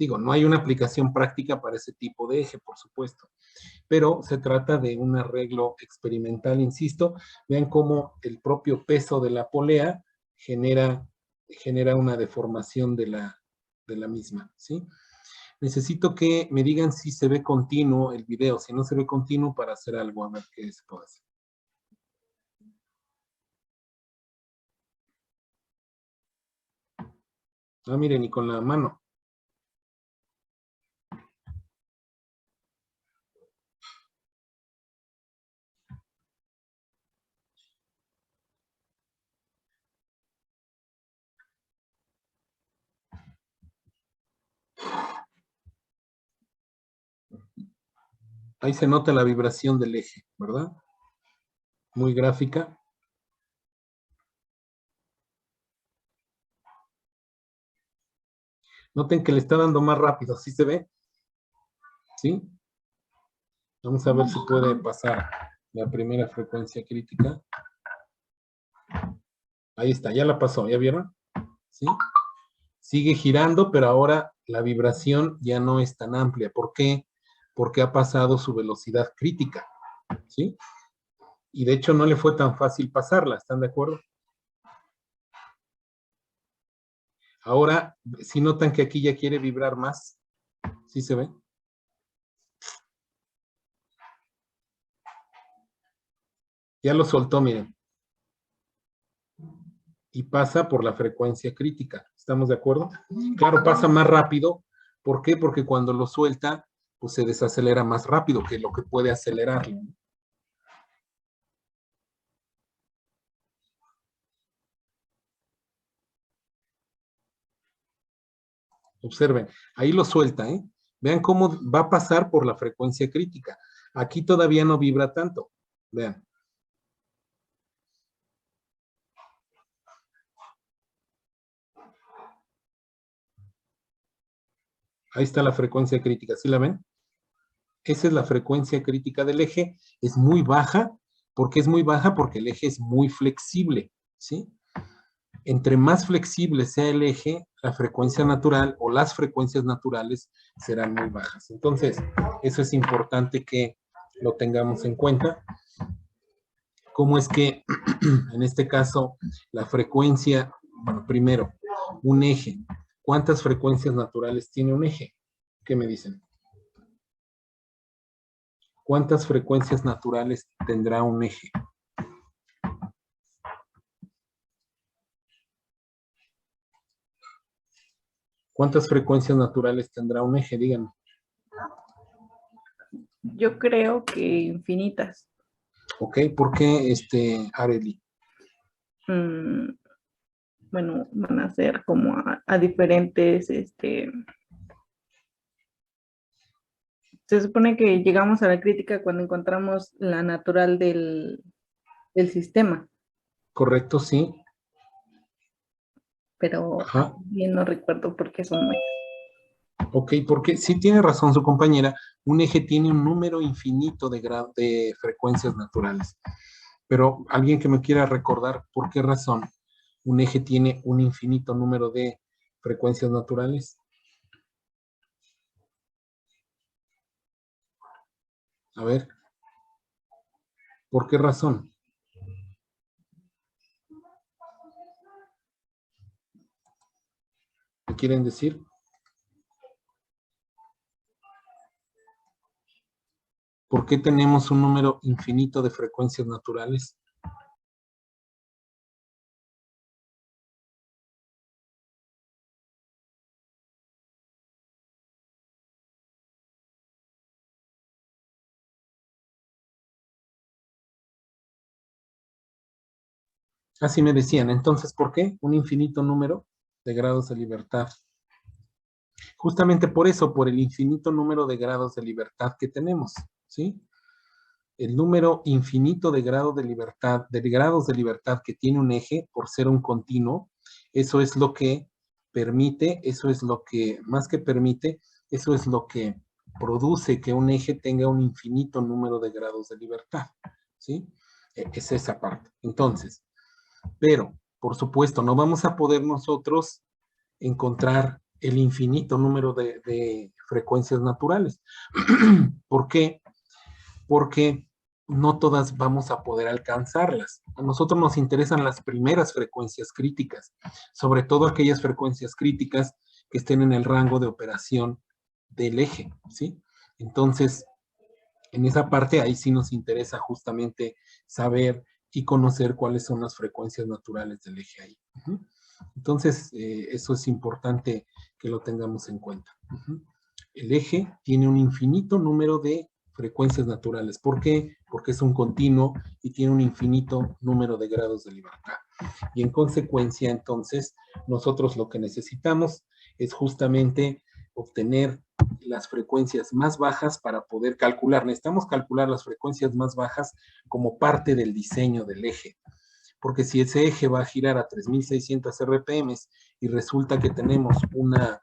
Digo, no hay una aplicación práctica para ese tipo de eje, por supuesto, pero se trata de un arreglo experimental, insisto. Vean cómo el propio peso de la polea genera una deformación de la misma, ¿sí? Necesito que me digan si se ve continuo el video, si no se ve continuo, para hacer algo, a ver qué se puede hacer. Ah, miren, y con la mano. Ahí se nota la vibración del eje, ¿verdad? Muy gráfica. Noten que le está dando más rápido, ¿sí se ve? ¿Sí? Vamos a ver si puede pasar la primera frecuencia crítica. Ahí está, ya la pasó, ¿ya vieron? ¿Sí? Sigue girando, pero ahora la vibración ya no es tan amplia. ¿Por qué? Porque ha pasado su velocidad crítica, ¿sí? Y de hecho no le fue tan fácil pasarla, ¿están de acuerdo? Ahora, si notan que aquí ya quiere vibrar más, ¿sí se ve? Ya lo soltó, miren. Y pasa por la frecuencia crítica, ¿estamos de acuerdo? Claro, pasa más rápido. ¿Por qué? Porque cuando lo suelta, pues se desacelera más rápido que lo que puede acelerarlo. Observen, ahí lo suelta, ¿eh? Vean cómo va a pasar por la frecuencia crítica. Aquí todavía no vibra tanto. Vean. Ahí está la frecuencia crítica, ¿sí la ven? Esa es la frecuencia crítica del eje. Es muy baja. ¿Por qué es muy baja? Porque el eje es muy flexible, ¿sí? Entre más flexible sea el eje, la frecuencia natural o las frecuencias naturales serán muy bajas. Entonces, eso es importante que lo tengamos en cuenta. ¿Cómo es que, en este caso, la frecuencia, bueno, primero, un eje? ¿Cuántas frecuencias naturales tiene un eje? ¿Qué me dicen? ¿Cuántas frecuencias naturales tendrá un eje? ¿Cuántas frecuencias naturales tendrá un eje? Díganme. Yo creo que infinitas. Ok, ¿por qué, Arely? Bueno, van a ser como a diferentes, se supone que llegamos a la crítica cuando encontramos la natural del sistema, Correcto, sí. pero Ajá. bien no recuerdo por qué son muchas. Ok, porque sí tiene razón su compañera, un eje tiene un número infinito de frecuencias naturales. Pero alguien que me quiera recordar por qué razón un eje tiene un infinito número de frecuencias naturales. A ver, ¿por qué razón? ¿Me quieren decir? ¿Por qué tenemos un número infinito de frecuencias naturales? Así me decían, entonces, ¿por qué un infinito número de grados de libertad? Justamente por eso, por el infinito número de grados de libertad que tenemos, ¿sí? El número infinito de grados de libertad que tiene un eje por ser un continuo, eso es lo que permite, eso es lo que, más que permite, eso es lo que produce que un eje tenga un infinito número de grados de libertad, ¿sí? Es esa parte. Entonces, pero, por supuesto, no vamos a poder nosotros encontrar el infinito número de frecuencias naturales. ¿Por qué? Porque no todas vamos a poder alcanzarlas. A nosotros nos interesan las primeras frecuencias críticas, sobre todo aquellas frecuencias críticas que estén en el rango de operación del eje, ¿sí? Entonces, en esa parte ahí sí nos interesa justamente saber y conocer cuáles son las frecuencias naturales del eje ahí. Entonces, eso es importante que lo tengamos en cuenta. El eje tiene un infinito número de frecuencias naturales. ¿Por qué? Porque es un continuo y tiene un infinito número de grados de libertad. Y en consecuencia, entonces, nosotros lo que necesitamos es justamente obtener las frecuencias más bajas para poder calcular. Necesitamos calcular las frecuencias más bajas como parte del diseño del eje. Porque si ese eje va a girar a 3600 RPM y resulta que tenemos una,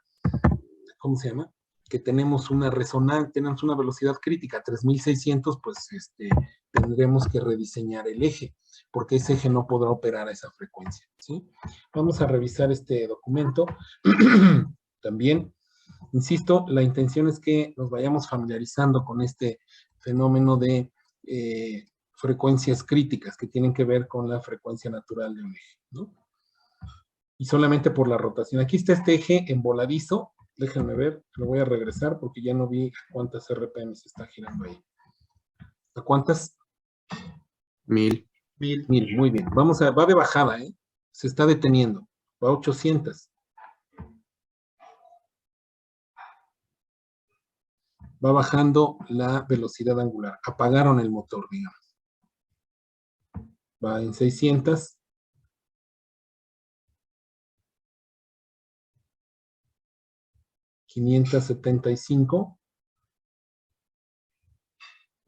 ¿cómo se llama? Que tenemos una resonancia, tenemos una velocidad crítica 3600, pues tendremos que rediseñar el eje, porque ese eje no podrá operar a esa frecuencia, ¿sí? Vamos a revisar este documento. También, insisto, la intención es que nos vayamos familiarizando con este fenómeno de frecuencias críticas que tienen que ver con la frecuencia natural de un eje, ¿no? Y solamente por la rotación. Aquí está este eje en voladizo. Déjenme ver, lo voy a regresar porque ya no vi a cuántas RPM se está girando ahí. ¿A cuántas? 1000. 1000, muy bien. Vamos a, va de bajada, ¿eh? Se está deteniendo. Va a 800. Va bajando la velocidad angular. Apagaron el motor, digamos. Va en 600. $575.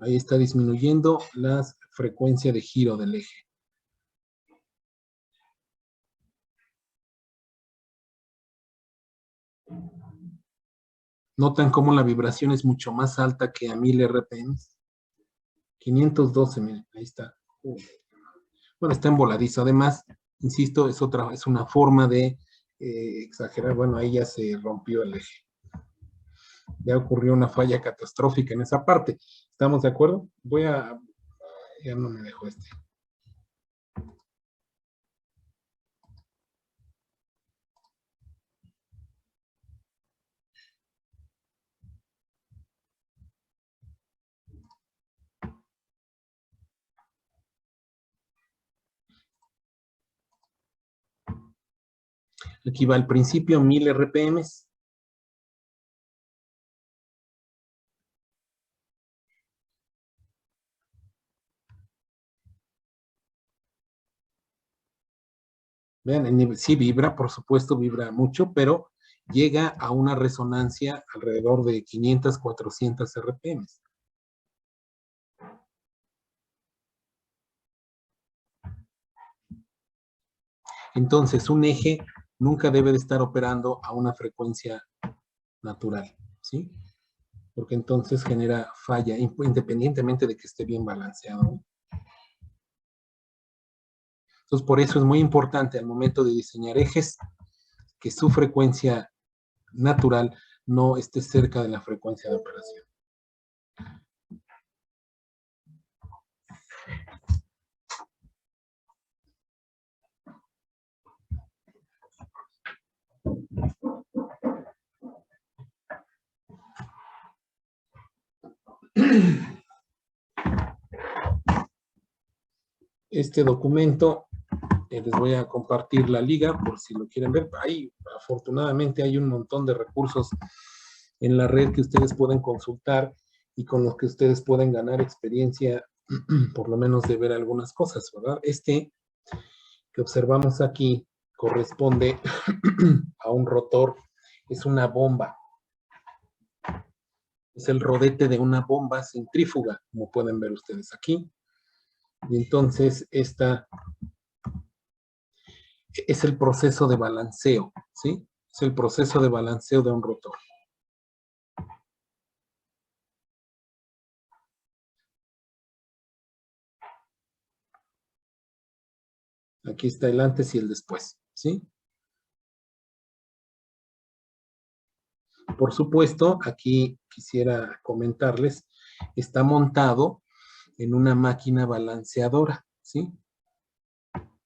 Ahí está disminuyendo la frecuencia de giro del eje. Notan cómo la vibración es mucho más alta que a 1000 RPM. 512, miren, ahí está. Bueno, está en voladizo. Además, insisto, es una forma de exagerar. Bueno, ahí ya se rompió el eje. Ya ocurrió una falla catastrófica en esa parte. ¿Estamos de acuerdo? Ya no me dejó este. Aquí va al principio 1000 RPM. Vean, sí vibra, por supuesto vibra mucho, pero llega a una resonancia alrededor de 500, 400 RPM. Entonces, un eje nunca debe de estar operando a una frecuencia natural, ¿sí? Porque entonces genera falla, independientemente de que esté bien balanceado. Entonces, por eso es muy importante al momento de diseñar ejes que su frecuencia natural no esté cerca de la frecuencia de operación. Este documento, les voy a compartir la liga por si lo quieren ver. Ahí, afortunadamente, hay un montón de recursos en la red que ustedes pueden consultar y con los que ustedes pueden ganar experiencia, por lo menos de ver algunas cosas, ¿verdad? Este que observamos aquí corresponde a un rotor, es una bomba. Es el rodete de una bomba centrífuga, como pueden ver ustedes aquí. Y entonces esta es el proceso de balanceo, ¿sí? Es el proceso de balanceo de un rotor. Aquí está el antes y el después, ¿sí? Por supuesto, aquí quisiera comentarles, está montado en una máquina balanceadora, ¿sí?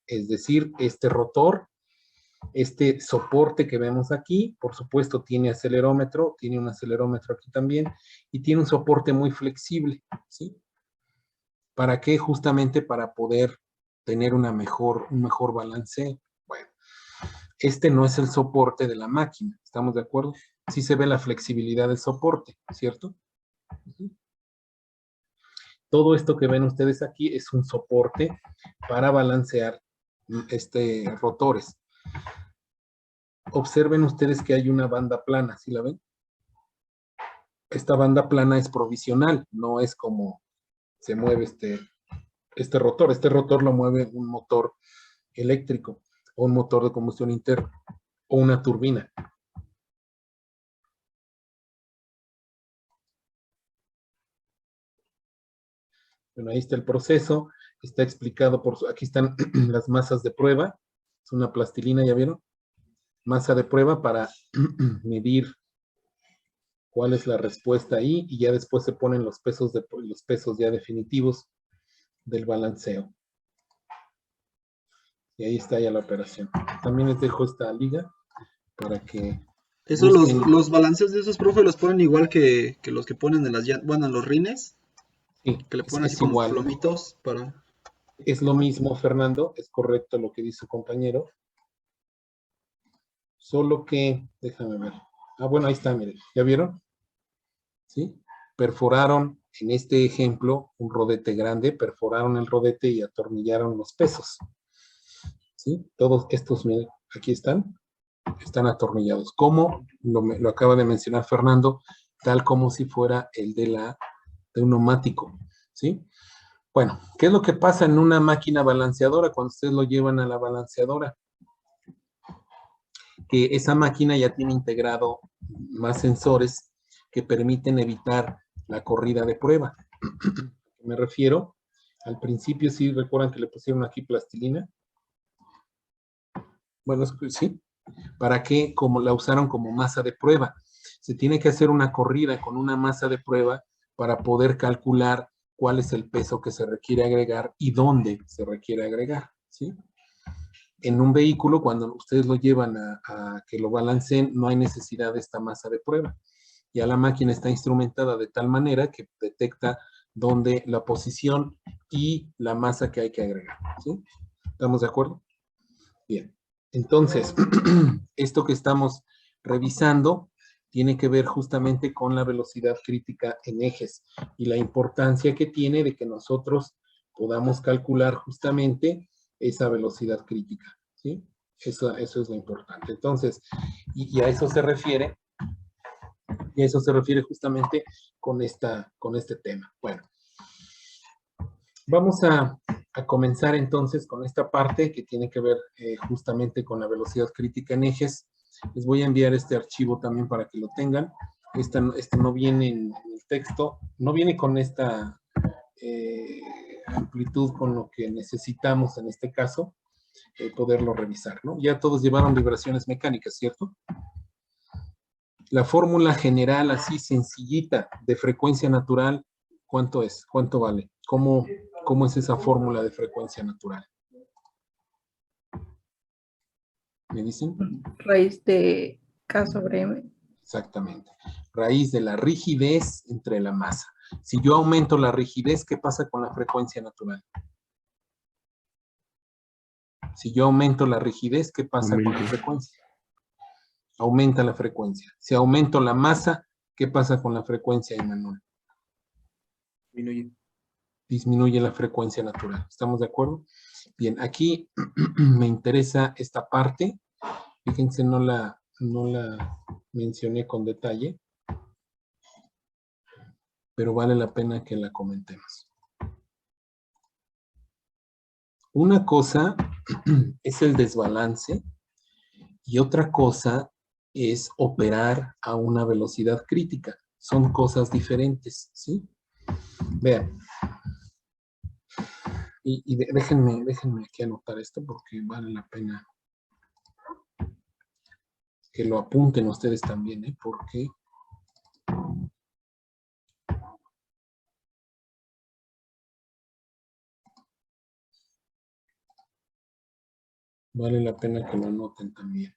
Es decir, este rotor, este soporte que vemos aquí, por supuesto tiene acelerómetro, tiene un acelerómetro aquí también, y tiene un soporte muy flexible, ¿sí? ¿Para qué? Justamente para poder tener un mejor balanceo. Bueno, este no es el soporte de la máquina, ¿estamos de acuerdo? Sí se ve la flexibilidad del soporte, ¿cierto? Todo esto que ven ustedes aquí es un soporte para balancear rotores. Observen ustedes que hay una banda plana, ¿sí la ven? Esta banda plana es provisional, no es como se mueve este rotor. Este rotor lo mueve un motor eléctrico o un motor de combustión interna o una turbina. Bueno, ahí está el proceso, está explicado aquí están las masas de prueba, es una plastilina, ¿ya vieron? Masa de prueba para medir cuál es la respuesta ahí y ya después se ponen los pesos ya definitivos del balanceo. Y ahí está ya la operación. También les dejo esta liga para que Eso, busquen. los balanceos de esos, profe, los ponen igual que los que ponen en las en los rines, Sí, que le ponen así es como igual. plomitos para... Es lo mismo, Fernando, es correcto lo que dice su compañero. Solo que, déjame ver. Ah, bueno, ahí está, miren, ¿ya vieron? ¿Sí? Perforaron, en este ejemplo, un rodete grande, perforaron el rodete y atornillaron los pesos. ¿Sí? Todos estos, miren, aquí están atornillados. Como lo acaba de mencionar Fernando, tal como si fuera el de un neumático. ¿Sí? Bueno, ¿qué es lo que pasa en una máquina balanceadora cuando ustedes lo llevan a la balanceadora? Que esa máquina ya tiene integrado más sensores que permiten evitar la corrida de prueba. Me refiero, al principio sí recuerdan que le pusieron aquí plastilina. Bueno, sí, ¿para qué? Como la usaron como masa de prueba. Se tiene que hacer una corrida con una masa de prueba para poder calcular cuál es el peso que se requiere agregar y dónde se requiere agregar, ¿sí? En un vehículo, cuando ustedes lo llevan a que lo balanceen, no hay necesidad de esta masa de prueba. Ya la máquina está instrumentada de tal manera que detecta dónde la posición y la masa que hay que agregar, ¿sí? ¿Estamos de acuerdo? Bien. Entonces, esto que estamos revisando tiene que ver justamente con la velocidad crítica en ejes y la importancia que tiene de que nosotros podamos calcular justamente esa velocidad crítica, ¿sí? Eso es lo importante. Entonces, y a eso se refiere justamente con este tema. Bueno, vamos a comenzar entonces con esta parte que tiene que ver justamente con la velocidad crítica en ejes. Les voy a enviar este archivo también para que lo tengan. Este no viene en el texto, no viene con esta amplitud con lo que necesitamos en este caso, poderlo revisar, ¿no? Ya todos llevaron vibraciones mecánicas, ¿cierto? La fórmula general así sencillita de frecuencia natural, ¿cuánto es? ¿Cuánto vale? ¿Cómo es esa fórmula de frecuencia natural? ¿Me dicen? Raíz de K sobre M. Exactamente. Raíz de la rigidez entre la masa. Si yo aumento la rigidez, ¿qué pasa con la frecuencia natural? Si yo aumento la rigidez, ¿qué pasa con la frecuencia? Aumenta la frecuencia. Si aumento la masa, ¿qué pasa con la frecuencia, Emanuel? Disminuye. Disminuye la frecuencia natural. ¿Estamos de acuerdo? Bien, aquí me interesa esta parte. Fíjense, no la mencioné con detalle, pero vale la pena que la comentemos. Una cosa es el desbalance y otra cosa es operar a una velocidad crítica. Son cosas diferentes, ¿sí? Vean. Y déjenme aquí anotar esto porque vale la pena que lo apunten ustedes también, ¿eh? Porque vale la pena que lo anoten también.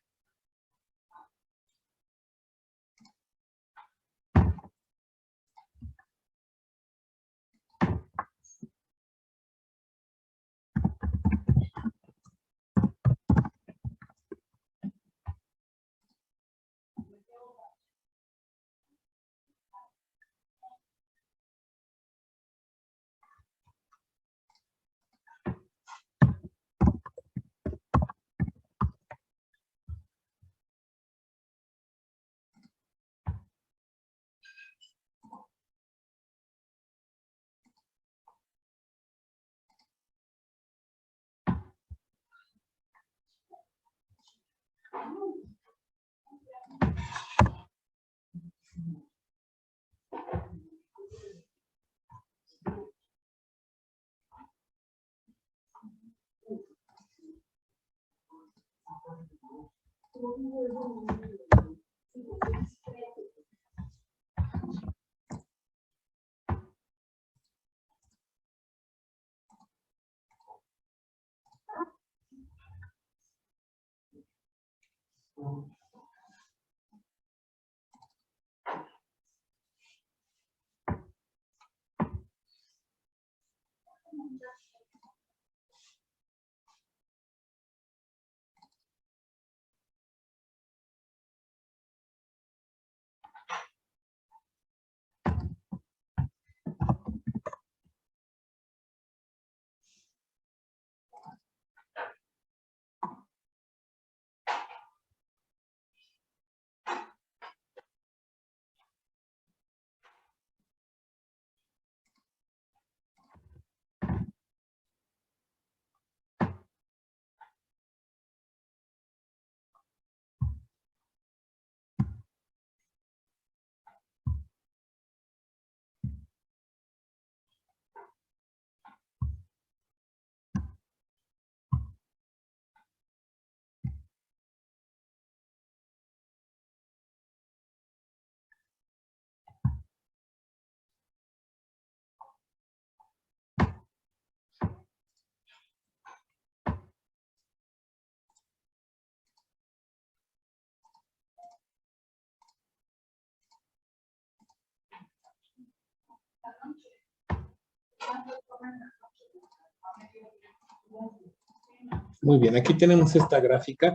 Muy bien, aquí tenemos esta gráfica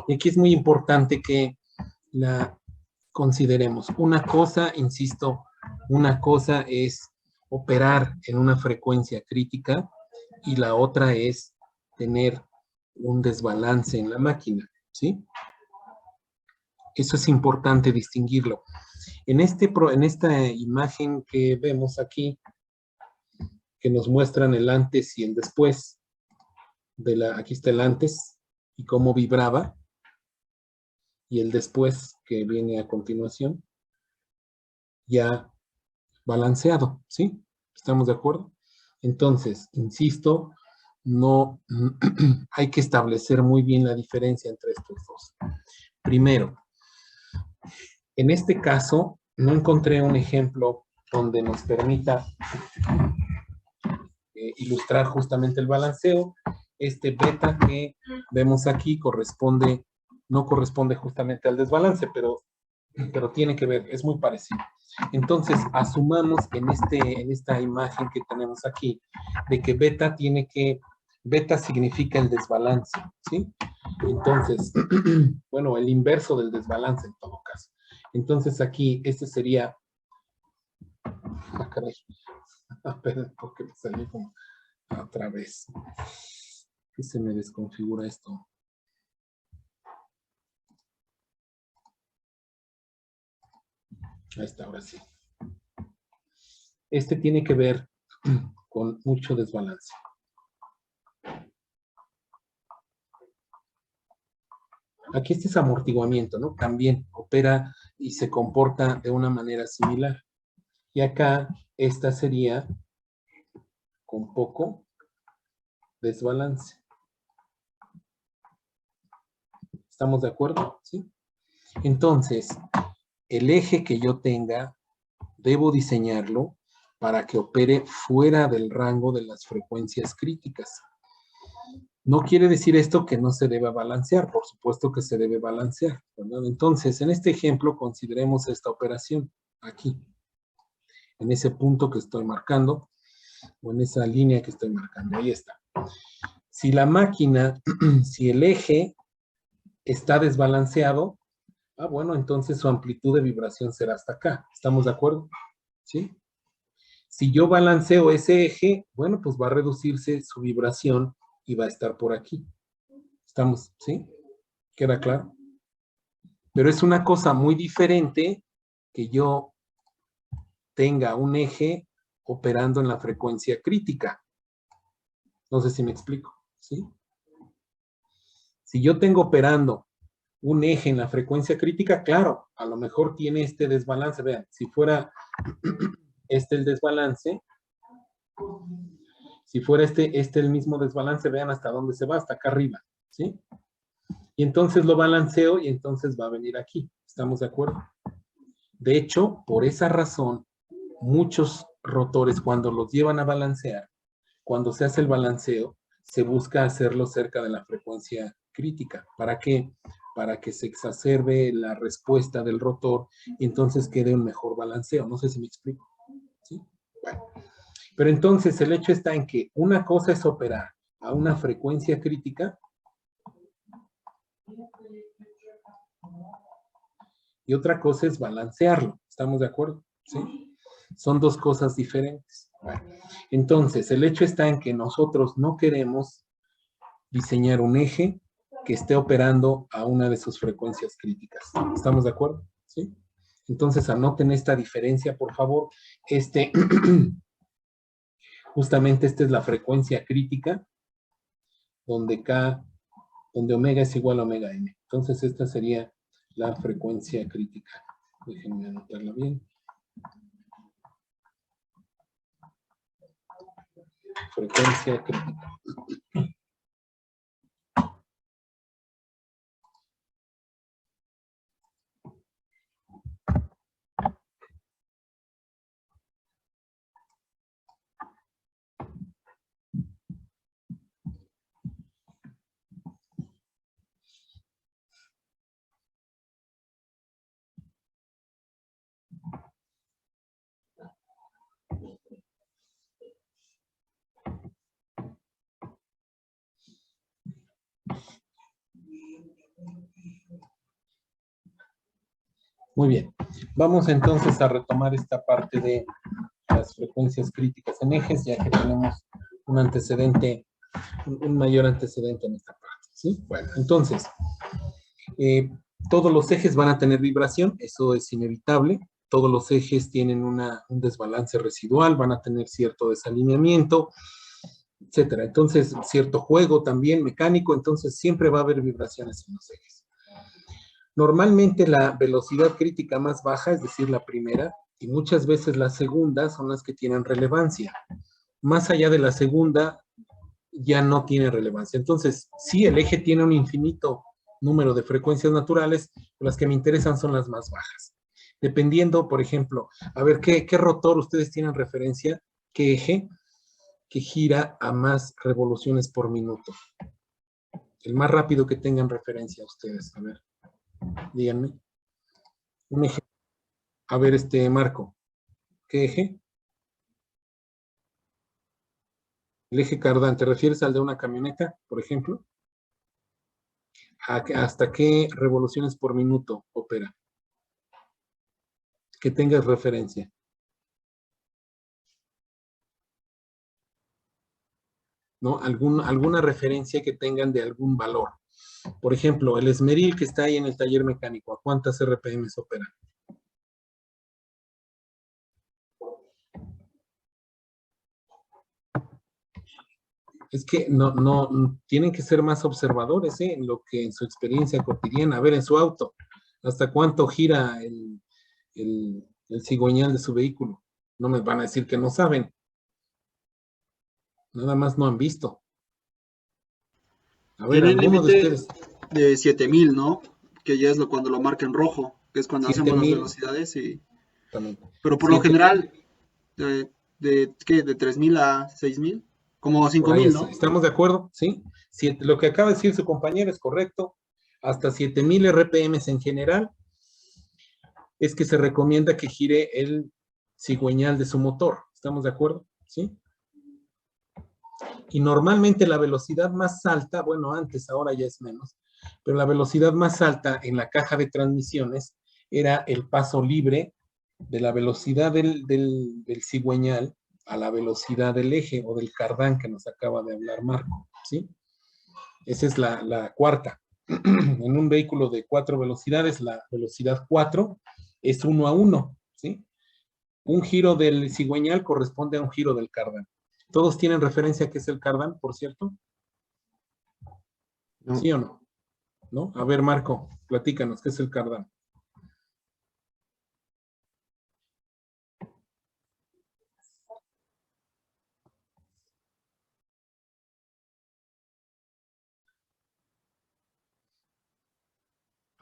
y aquí es muy importante que la consideremos. Una cosa, insisto, una cosa es operar en una frecuencia crítica y la otra es tener un desbalance en la máquina, ¿sí? Eso es importante distinguirlo. En esta imagen que vemos aquí, que nos muestran el antes y el después, aquí está el antes y cómo vibraba, y el después que viene a continuación, ya balanceado, ¿sí? ¿Estamos de acuerdo? Entonces, insisto, no hay que establecer muy bien la diferencia entre estos dos. Primero, en este caso, no encontré un ejemplo donde nos permita ilustrar justamente el balanceo. Este beta que vemos aquí no corresponde justamente al desbalance, pero tiene que ver, es muy parecido. Entonces, asumamos en esta imagen que tenemos aquí, de que beta significa el desbalance, ¿sí? Entonces, bueno, el inverso del desbalance en todo caso. Entonces aquí, este sería, caray, porque me salió como otra vez. Que se me desconfigura esto. Ahí está, ahora sí. Este tiene que ver con mucho desbalance. Aquí este es amortiguamiento, ¿no? También opera y se comporta de una manera similar. Y acá esta sería con poco desbalance. ¿Estamos de acuerdo? ¿Sí? Entonces, el eje que yo tenga, debo diseñarlo para que opere fuera del rango de las frecuencias críticas. No quiere decir esto que no se deba balancear, por supuesto que se debe balancear, ¿verdad? Entonces, en este ejemplo, consideremos esta operación aquí, en ese punto que estoy marcando, o en esa línea que estoy marcando, ahí está. Si la máquina, si el eje está desbalanceado, bueno, entonces su amplitud de vibración será hasta acá. ¿Estamos de acuerdo? ¿Sí? Si yo balanceo ese eje, bueno, pues va a reducirse su vibración y va a estar por aquí. ¿Estamos? ¿Sí? ¿Queda claro? Pero es una cosa muy diferente que yo tenga un eje operando en la frecuencia crítica. No sé si me explico, ¿sí? Si yo tengo operando un eje en la frecuencia crítica, claro, a lo mejor tiene este desbalance. Vean, si fuera este el desbalance, si fuera este el mismo desbalance, vean hasta dónde se va, hasta acá arriba, ¿sí? Y entonces lo balanceo y entonces va a venir aquí. ¿Estamos de acuerdo? De hecho, por esa razón, muchos rotores, cuando los llevan a balancear, cuando se hace el balanceo, se busca hacerlo cerca de la frecuencia crítica. ¿Para qué? Para que se exacerbe la respuesta del rotor y entonces quede un mejor balanceo. No sé si me explico. ¿Sí? Bueno. Pero entonces el hecho está en que una cosa es operar a una frecuencia crítica y otra cosa es balancearlo. ¿Estamos de acuerdo? ¿Sí? Son dos cosas diferentes. Bueno, entonces, el hecho está en que nosotros no queremos diseñar un eje que esté operando a una de sus frecuencias críticas. ¿Estamos de acuerdo? ¿Sí? Entonces, anoten esta diferencia, por favor. Justamente esta es la frecuencia crítica, donde omega es igual a omega n. Entonces, esta sería la frecuencia crítica. Déjenme anotarla bien. Frecuencia crítica. Muy bien. Vamos entonces a retomar esta parte de las frecuencias críticas en ejes, ya que tenemos un antecedente, un mayor antecedente en esta parte, ¿sí? Bueno, entonces, todos los ejes van a tener vibración, eso es inevitable. Todos los ejes tienen un desbalance residual, van a tener cierto desalineamiento, etcétera. Entonces, cierto juego también mecánico, entonces siempre va a haber vibraciones en los ejes. Normalmente la velocidad crítica más baja, es decir, la primera, y muchas veces la segunda son las que tienen relevancia. Más allá de la segunda, ya no tiene relevancia. Entonces, sí, el eje tiene un infinito número de frecuencias naturales, las que me interesan son las más bajas. Dependiendo, por ejemplo, a ver, ¿qué rotor ustedes tienen referencia? ¿Qué eje? Que gira a más revoluciones por minuto. El más rápido que tengan referencia ustedes, a ver. Díganme. Un eje. A ver, Marco. ¿Qué eje? El eje cardán. ¿Te refieres al de una camioneta, por ejemplo? ¿Hasta qué revoluciones por minuto opera? Que tengas referencia. ¿No? Alguna referencia que tengan de algún valor. Por ejemplo, el esmeril que está ahí en el taller mecánico, ¿a cuántas RPMs opera? Es que no, tienen que ser más observadores, en lo que en su experiencia cotidiana, a ver, en su auto, ¿hasta cuánto gira el cigüeñal de su vehículo? No me van a decir que no saben. Nada más no han visto. A ver, ¿Tiene alguno de límite? ustedes. de 7000, ¿no? Que ya es cuando lo marca en rojo, que es cuando hacemos las 7000, velocidades. exactamente. Pero por lo 7000, general, ¿qué? ¿De 3000 a 6000? Como por ahí 5000, ¿no? estamos de acuerdo, ¿sí? Lo que acaba de decir su compañero es correcto. Hasta 7000 RPMs en general es que se recomienda que gire el cigüeñal de su motor. ¿Estamos de acuerdo? ¿Sí? Y normalmente la velocidad más alta, bueno, antes, ahora ya es menos, pero la velocidad más alta en la caja de transmisiones era el paso libre de la velocidad del cigüeñal a la velocidad del eje o del cardán que nos acaba de hablar Marco, ¿sí? Esa es la cuarta. En un vehículo de 4 velocidades, la velocidad 4 es 1 a 1, ¿sí? Un giro del cigüeñal corresponde a un giro del cardán. ¿Todos tienen referencia a qué es el cardán, por cierto? No. ¿Sí o no? ¿No? A ver, Marco, platícanos, ¿qué es el cardán?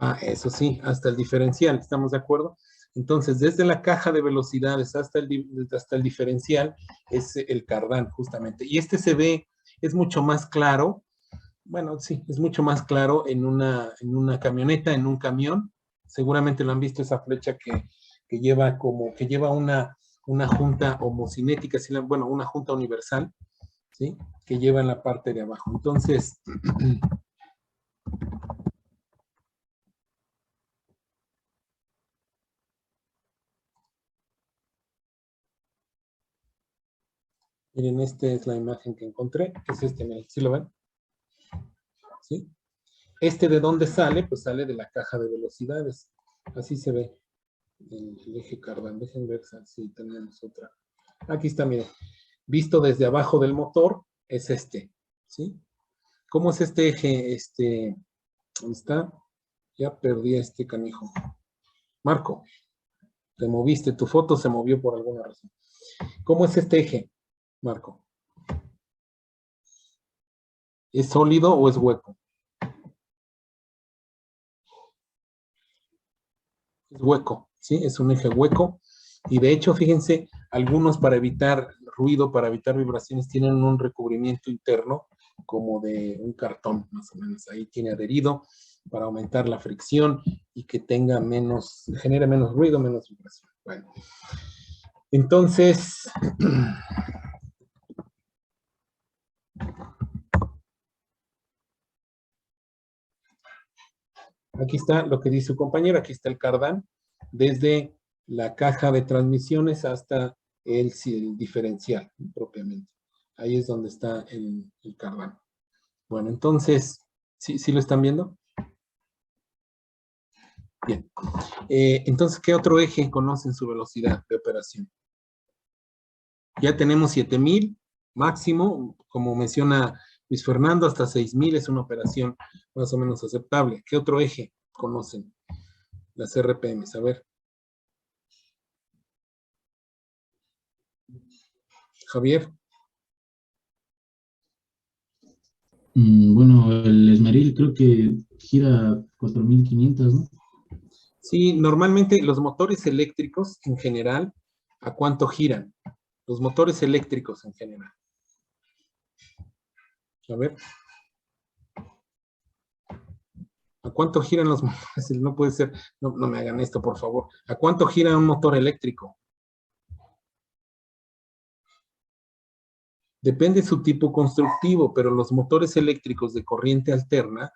Ah, eso sí, hasta el diferencial, ¿estamos de acuerdo? Entonces, desde la caja de velocidades hasta el diferencial es el cardán, justamente. Y este se ve, es mucho más claro, bueno, sí, es mucho más claro en una camioneta, en un camión. Seguramente lo han visto, esa flecha que lleva una junta homocinética, bueno, una junta universal, ¿sí? Que lleva en la parte de abajo. Entonces, miren, esta es la imagen que encontré, que es este, miren, ¿sí lo ven? ¿Sí? Este de dónde sale, pues sale de la caja de velocidades. Así se ve el eje cardán. Dejen ver si tenemos otra. Aquí está, miren. Visto desde abajo del motor, es este. ¿Sí? ¿Cómo es este eje? ¿Dónde está? Ya perdí a este canijo. Marco, te moviste, tu foto se movió por alguna razón. ¿Cómo es este eje, Marco? ¿Es sólido o es hueco? Es hueco, ¿sí? Es un eje hueco. Y de hecho, fíjense, algunos para evitar ruido, para evitar vibraciones, tienen un recubrimiento interno como de un cartón, más o menos. Ahí tiene adherido para aumentar la fricción y que genere menos ruido, menos vibración. Bueno, entonces, aquí está lo que dice su compañero, aquí está el cardán, desde la caja de transmisiones hasta el diferencial, propiamente. Ahí es donde está el cardán. Bueno, entonces, ¿sí lo están viendo? Bien. Entonces, ¿qué otro eje conocen su velocidad de operación? Ya tenemos 7000 máximo, como menciona Luis Fernando, hasta 6000 es una operación más o menos aceptable. ¿Qué otro eje conocen? Las RPMs, a ver. Javier. Bueno, el Esmeril creo que gira 4500, ¿no? Sí, normalmente los motores eléctricos en general, ¿a cuánto giran? Los motores eléctricos en general. A ver. ¿A cuánto giran los motores? No puede ser, no me hagan esto, por favor. ¿A cuánto gira un motor eléctrico? Depende su tipo constructivo, pero los motores eléctricos de corriente alterna,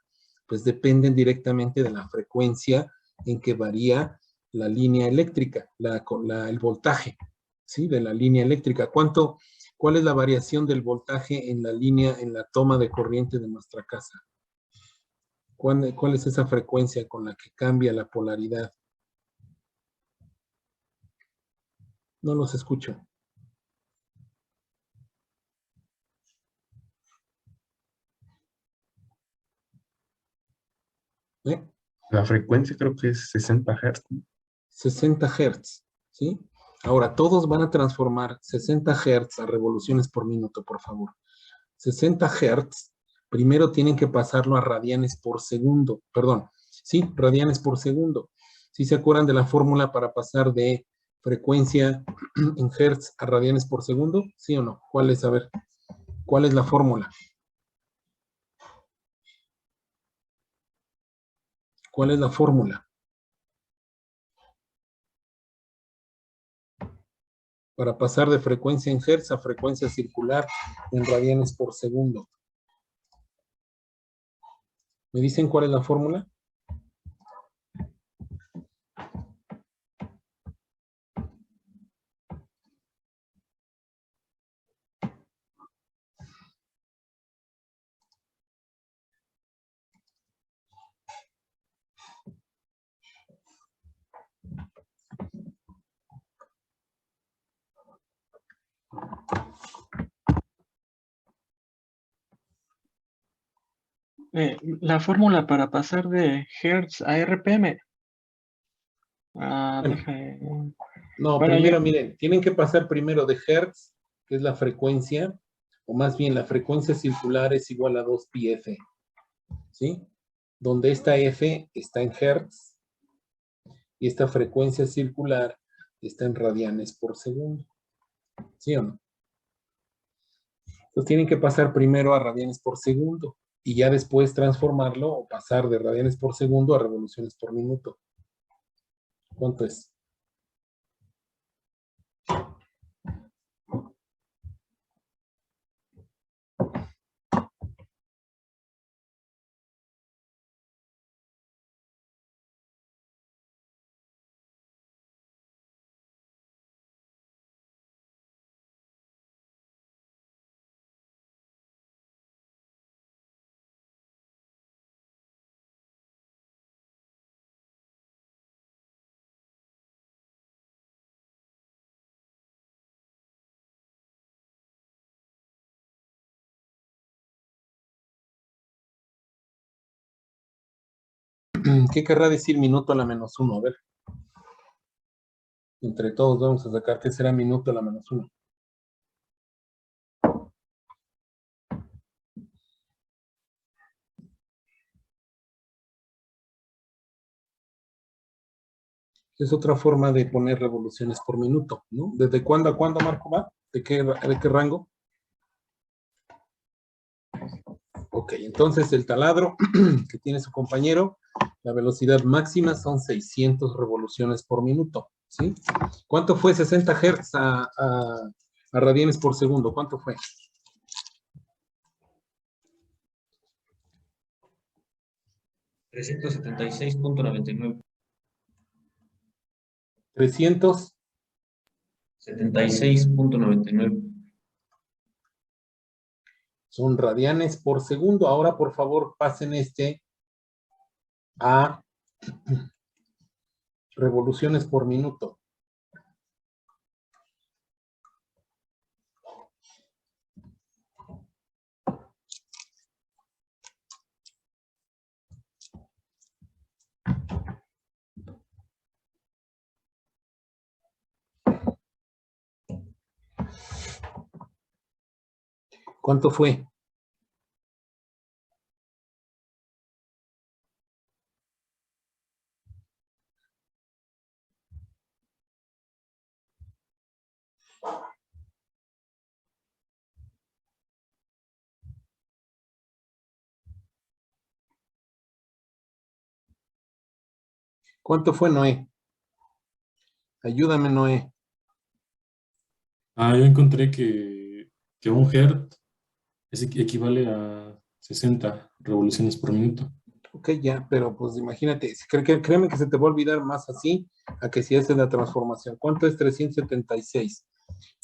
pues dependen directamente de la frecuencia en que varía la línea eléctrica, el voltaje, ¿sí? De la línea eléctrica. ¿Cuál es la variación del voltaje en la línea, en la toma de corriente de nuestra casa? ¿Cuál es esa frecuencia con la que cambia la polaridad? No los escucho. ¿Eh? La frecuencia creo que es 60 Hz. 60 Hz, ¿sí? Ahora, todos van a transformar 60 Hz a revoluciones por minuto, por favor. 60 Hz Primero tienen que pasarlo a radianes por segundo, perdón, sí, radianes por segundo. ¿Sí se acuerdan de la fórmula para pasar de frecuencia en hertz a radianes por segundo? ¿Sí o no? ¿Cuál es? A ver, ¿cuál es la fórmula? ¿Cuál es la fórmula? Para pasar de frecuencia en hertz a frecuencia circular en radianes por segundo. ¿Me dicen cuál es la fórmula? La fórmula para pasar de Hertz a RPM. Bueno. No, Bueno, primero, miren, tienen que pasar primero de hertz, que es la frecuencia, o más bien la frecuencia circular es igual a 2πf, ¿sí? Donde esta f está en hertz y esta frecuencia circular está en radianes por segundo, ¿sí o no? Entonces tienen que pasar primero a radianes por segundo y ya después transformarlo o pasar de radianes por segundo a revoluciones por minuto. ¿Cuánto es? ¿Qué querrá decir minuto a la menos 1? A ver. Entre todos vamos a sacar qué será minuto a la menos 1. Es otra forma de poner revoluciones por minuto, ¿no? ¿Desde cuándo a cuándo, Marco, va? ¿De qué rango? Ok, entonces el taladro que tiene su compañero, la velocidad máxima son 600 revoluciones por minuto, ¿sí? ¿Cuánto fue 60 Hz a radianes por segundo? ¿Cuánto fue? $376.99. 300. 76.99. Son radianes por segundo. Ahora, por favor, pasen este a revoluciones por minuto. ¿Cuánto fue? ¿Cuánto fue, Noé? Ayúdame, Noé. Yo encontré que un hertz equivale a 60 revoluciones por minuto. Ok, ya, pero pues imagínate, créeme que se te va a olvidar más así a que si haces la transformación. ¿Cuánto es 376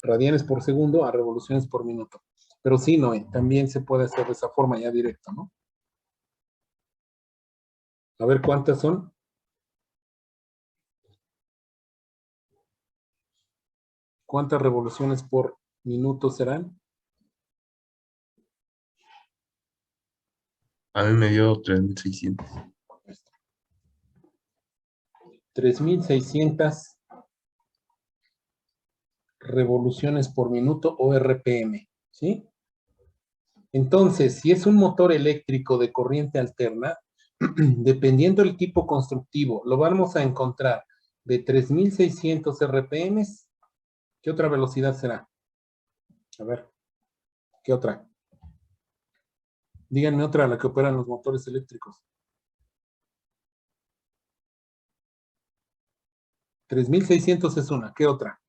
radianes por segundo a revoluciones por minuto? Pero sí, Noé, también se puede hacer de esa forma ya directo, ¿no? A ver cuántas son. ¿Cuántas revoluciones por minuto serán? A mí me dio 3600. 3600 revoluciones por minuto o RPM, ¿sí? Entonces, si es un motor eléctrico de corriente alterna, dependiendo del tipo constructivo, lo vamos a encontrar de 3600 RPM. ¿Qué otra velocidad será? A ver, ¿qué otra? Díganme otra a la que operan los motores eléctricos. 3600 es una, ¿qué otra?